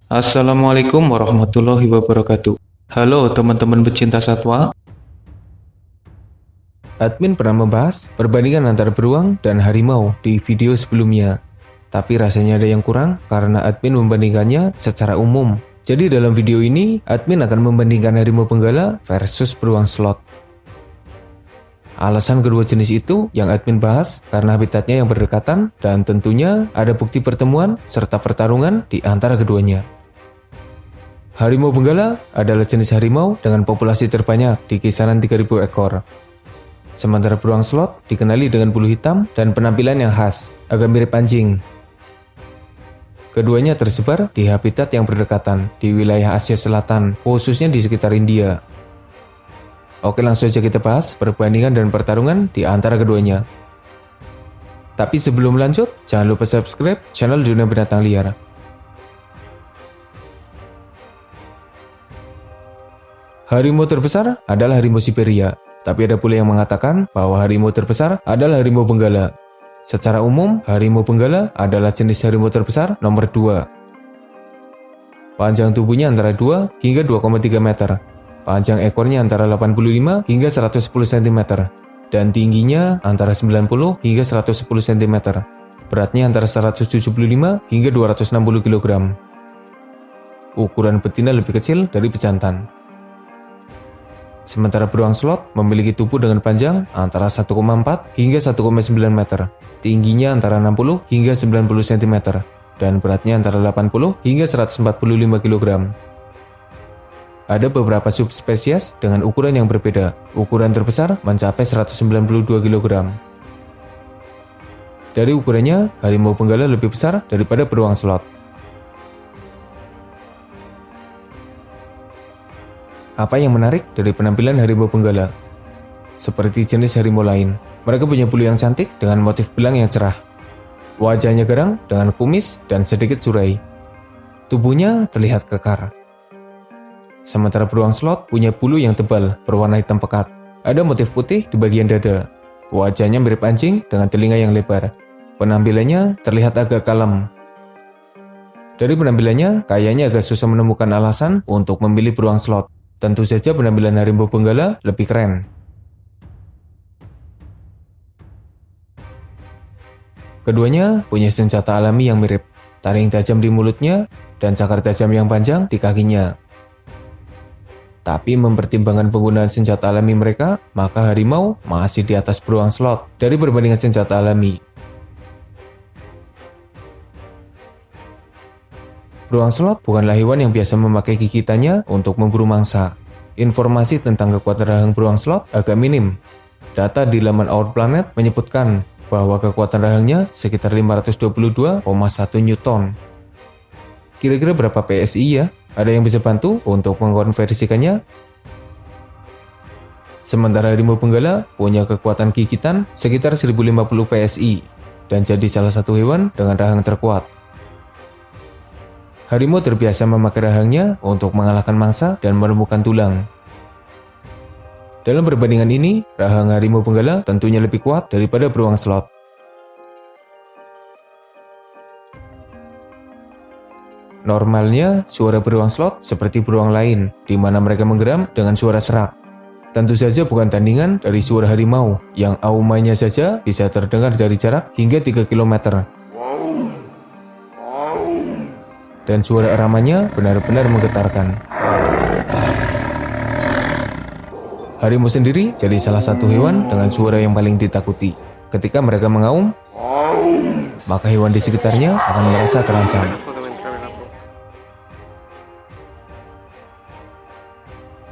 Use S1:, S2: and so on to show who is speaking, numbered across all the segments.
S1: Assalamualaikum warahmatullahi wabarakatuh. Halo teman-teman pecinta satwa.
S2: Admin pernah membahas perbandingan antara beruang dan harimau di video sebelumnya. Tapi rasanya ada yang kurang karena admin membandingkannya secara umum. Jadi dalam video ini, admin akan membandingkan harimau benggala versus beruang slot. Alasan kedua jenis itu yang admin bahas karena habitatnya yang berdekatan dan tentunya ada bukti pertemuan serta pertarungan di antara keduanya. Harimau benggala adalah jenis harimau dengan populasi terbanyak di kisaran 3.000 ekor. Sementara beruang slot dikenali dengan bulu hitam dan penampilan yang khas, agak mirip anjing. Keduanya tersebar di habitat yang berdekatan di wilayah Asia Selatan, khususnya di sekitar India. Oke, langsung saja kita bahas perbandingan dan pertarungan di antara keduanya. Tapi sebelum lanjut, jangan lupa subscribe channel Dunia Binatang Liar. Harimau terbesar adalah harimau Siberia, tapi ada pula yang mengatakan bahwa harimau terbesar adalah harimau benggala. Secara umum, harimau benggala adalah jenis harimau terbesar nomor 2. Panjang tubuhnya antara 2 hingga 2,3 meter. Panjang ekornya antara 85 hingga 110 cm. Dan tingginya antara 90 hingga 110 cm. Beratnya antara 175 hingga 260 kg. Ukuran betina lebih kecil dari pejantan. Sementara beruang slot memiliki tubuh dengan panjang antara 1,4 hingga 1,9 meter, tingginya antara 60 hingga 90 cm, dan beratnya antara 80 hingga 145 kg. Ada beberapa subspesies dengan ukuran yang berbeda. Ukuran terbesar mencapai 192 kg. Dari ukurannya, harimau benggala lebih besar daripada beruang slot. Apa yang menarik dari penampilan harimau benggala? Seperti jenis harimau lain, mereka punya bulu yang cantik dengan motif belang yang cerah. Wajahnya garang dengan kumis dan sedikit surai. Tubuhnya terlihat kekar. Sementara beruang slot punya bulu yang tebal berwarna hitam pekat. Ada motif putih di bagian dada. Wajahnya mirip anjing dengan telinga yang lebar. Penampilannya terlihat agak kalem. Dari penampilannya, kayaknya agak susah menemukan alasan untuk memilih beruang slot. Tentu saja penampilan harimau benggala lebih keren. Keduanya punya senjata alami yang mirip, taring tajam di mulutnya dan cakar tajam yang panjang di kakinya. Tapi mempertimbangkan penggunaan senjata alami mereka, maka harimau masih di atas beruang slot dari perbandingan senjata alami. Beruang slot bukanlah hewan yang biasa memakai gigitannya untuk memburu mangsa. Informasi tentang kekuatan rahang beruang slot agak minim. Data di laman Our Planet menyebutkan bahwa kekuatan rahangnya sekitar 522,1 Newton. Kira-kira berapa PSI ya? Ada yang bisa bantu untuk mengkonversikannya? Sementara harimau benggala punya kekuatan gigitan sekitar 1050 PSI dan jadi salah satu hewan dengan rahang terkuat. Harimau terbiasa memakai rahangnya untuk mengalahkan mangsa dan menemukan tulang. Dalam perbandingan ini, rahang harimau benggala tentunya lebih kuat daripada beruang slot. Normalnya, suara beruang slot seperti beruang lain, di mana mereka menggeram dengan suara serak. Tentu saja bukan tandingan dari suara harimau, yang aumannya saja bisa terdengar dari jarak hingga 3 km. Dan suara eramanya benar-benar menggetarkan. Harimau sendiri jadi salah satu hewan dengan suara yang paling ditakuti. Ketika mereka mengaum, maka hewan di sekitarnya akan merasa terancam.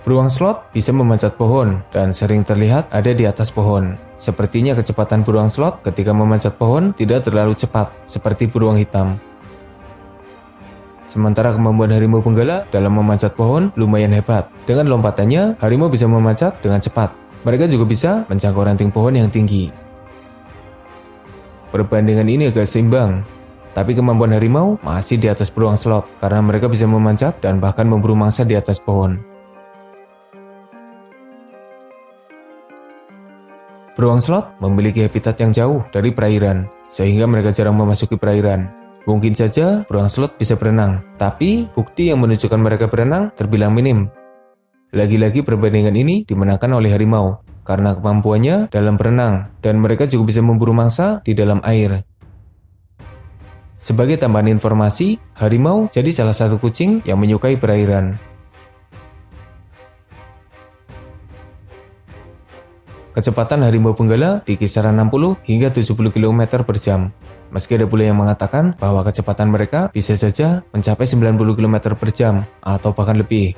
S2: Beruang slot bisa memanjat pohon dan sering terlihat ada di atas pohon. Sepertinya kecepatan beruang slot ketika memanjat pohon tidak terlalu cepat seperti beruang hitam. Sementara kemampuan harimau benggala dalam memanjat pohon lumayan hebat. Dengan lompatannya, harimau bisa memanjat dengan cepat. Mereka juga bisa menjangkau ranting pohon yang tinggi. Perbandingan ini agak seimbang. Tapi kemampuan harimau masih di atas beruang slot karena mereka bisa memanjat dan bahkan memburu mangsa di atas pohon. Beruang slot memiliki habitat yang jauh dari perairan, sehingga mereka jarang memasuki perairan. Mungkin saja beruang slot bisa berenang, tapi bukti yang menunjukkan mereka berenang terbilang minim. Lagi-lagi perbandingan ini dimenangkan oleh harimau karena kemampuannya dalam berenang dan mereka juga bisa memburu mangsa di dalam air. Sebagai tambahan informasi, harimau jadi salah satu kucing yang menyukai perairan. Kecepatan harimau benggala di kisaran 60 hingga 70 km per jam. Meski ada pula yang mengatakan bahwa kecepatan mereka bisa saja mencapai 90 km per jam atau bahkan lebih.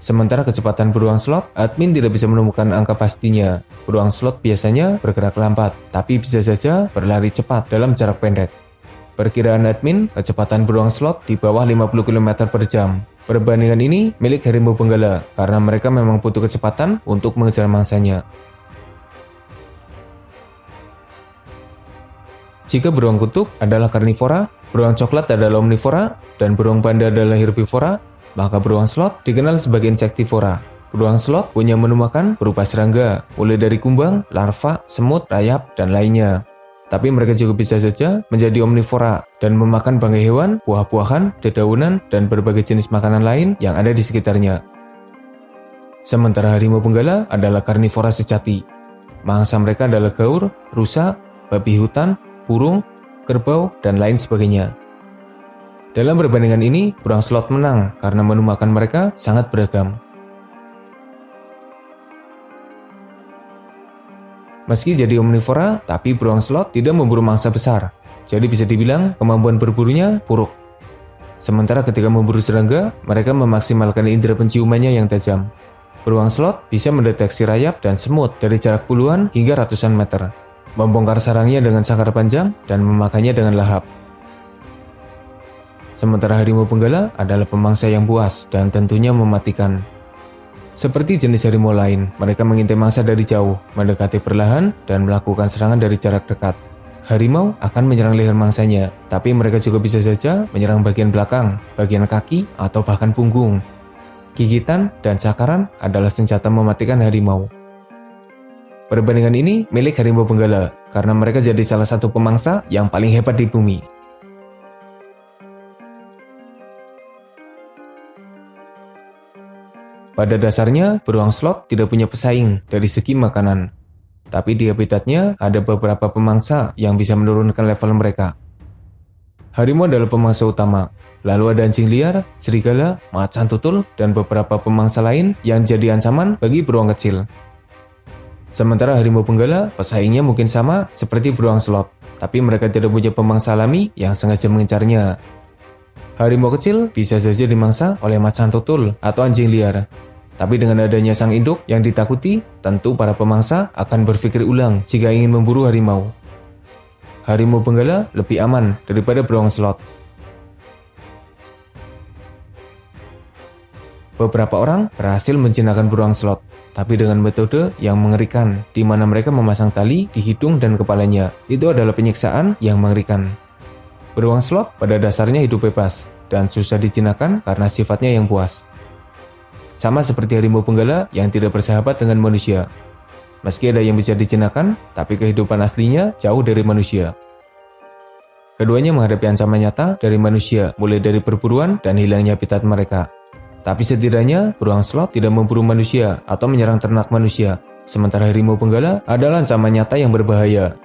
S2: Sementara kecepatan beruang slot, admin tidak bisa menemukan angka pastinya. Beruang slot biasanya bergerak lambat, tapi bisa saja berlari cepat dalam jarak pendek. Perkiraan admin, kecepatan beruang slot di bawah 50 km per jam. Perbandingan ini milik harimau benggala karena mereka memang butuh kecepatan untuk mengejar mangsanya. Jika beruang kutub adalah karnivora, beruang coklat adalah omnivora, dan beruang panda adalah herbivora, maka beruang slot dikenal sebagai insektivora. Beruang slot punya menu makan berupa serangga, mulai dari kumbang, larva, semut, rayap, dan lainnya. Tapi mereka juga bisa saja menjadi omnivora dan memakan bangkai hewan, buah-buahan, dedaunan, dan berbagai jenis makanan lain yang ada di sekitarnya. Sementara harimau benggala adalah karnivora sejati. Mangsa mereka adalah gaur, rusa, babi hutan, burung, kerbau, dan lain sebagainya. Dalam perbandingan ini, beruang slot menang karena menu makan mereka sangat beragam. Meski jadi omnivora, tapi beruang slot tidak memburu mangsa besar. Jadi bisa dibilang kemampuan berburunya buruk. Sementara ketika memburu serangga, mereka memaksimalkan indera penciumannya yang tajam. Beruang slot bisa mendeteksi rayap dan semut dari jarak puluhan hingga ratusan meter, membongkar sarangnya dengan sangkar panjang dan memakannya dengan lahap. Sementara harimau benggala adalah pemangsa yang buas dan tentunya mematikan. Seperti jenis harimau lain, mereka mengintai mangsa dari jauh, mendekati perlahan, dan melakukan serangan dari jarak dekat. Harimau akan menyerang leher mangsanya, tapi mereka juga bisa saja menyerang bagian belakang, bagian kaki, atau bahkan punggung. Gigitan dan cakaran adalah senjata mematikan harimau. Perbandingan ini milik harimau benggala, karena mereka jadi salah satu pemangsa yang paling hebat di bumi. Pada dasarnya, beruang slot tidak punya pesaing dari segi makanan. Tapi di habitatnya ada beberapa pemangsa yang bisa menurunkan level mereka. Harimau adalah pemangsa utama. Lalu ada anjing liar, serigala, macan tutul, dan beberapa pemangsa lain yang jadi ancaman bagi beruang kecil. Sementara harimau benggala, pesaingnya mungkin sama seperti beruang slot, tapi mereka tidak punya pemangsa alami yang sengaja mengincarnya. Harimau kecil bisa saja dimangsa oleh macan tutul atau anjing liar. Tapi dengan adanya sang induk yang ditakuti, tentu para pemangsa akan berpikir ulang jika ingin memburu harimau. Harimau benggala lebih aman daripada beruang slot. Beberapa orang berhasil menjinakkan beruang slot, tapi dengan metode yang mengerikan, di mana mereka memasang tali di hidung dan kepalanya. Itu adalah penyiksaan yang mengerikan. Beruang slot pada dasarnya hidup bebas dan susah dijinakkan karena sifatnya yang buas. Sama seperti harimau benggala yang tidak bersahabat dengan manusia. Meski ada yang bisa dijinakkan, tapi kehidupan aslinya jauh dari manusia. Keduanya menghadapi ancaman nyata dari manusia, mulai dari perburuan dan hilangnya habitat mereka. Tapi setidaknya, beruang slot tidak memburu manusia atau menyerang ternak manusia, sementara harimau benggala adalah ancaman nyata yang berbahaya.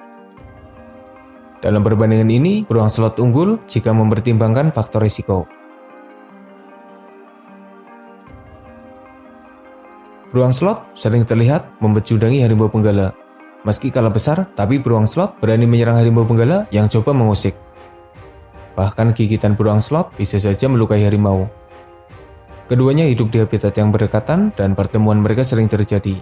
S2: Dalam perbandingan ini, beruang slot unggul jika mempertimbangkan faktor risiko. Beruang slot sering terlihat membecudangi harimau benggala. Meski kalah besar, tapi beruang slot berani menyerang harimau benggala yang coba mengusik. Bahkan gigitan beruang slot bisa saja melukai harimau. Keduanya hidup di habitat yang berdekatan dan pertemuan mereka sering terjadi.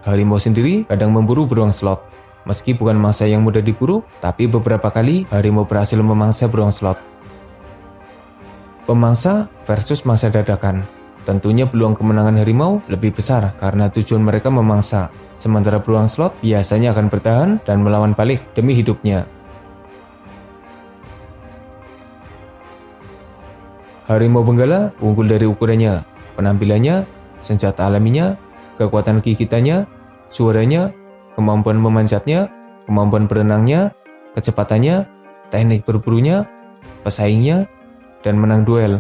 S2: Harimau sendiri kadang memburu beruang slot. Meski bukan mangsa yang mudah diburu, tapi beberapa kali harimau berhasil memangsa beruang slot. Pemangsa versus mangsa dadakan. Tentunya peluang kemenangan harimau lebih besar karena tujuan mereka memangsa, sementara beruang slot biasanya akan bertahan dan melawan balik demi hidupnya. Harimau benggala unggul dari ukurannya, penampilannya, senjata alaminya, kekuatan gigitannya, suaranya, kemampuan memanjatnya, kemampuan berenangnya, kecepatannya, teknik berburunya, pesaingnya, dan menang duel.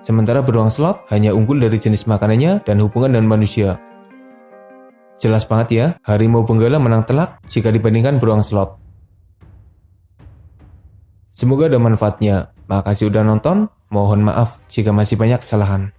S2: Sementara beruang slot hanya unggul dari jenis makanannya dan hubungan dengan manusia. Jelas banget ya, harimau benggala menang telak jika dibandingkan beruang slot. Semoga ada manfaatnya. Makasih udah nonton, mohon maaf jika masih banyak kesalahan.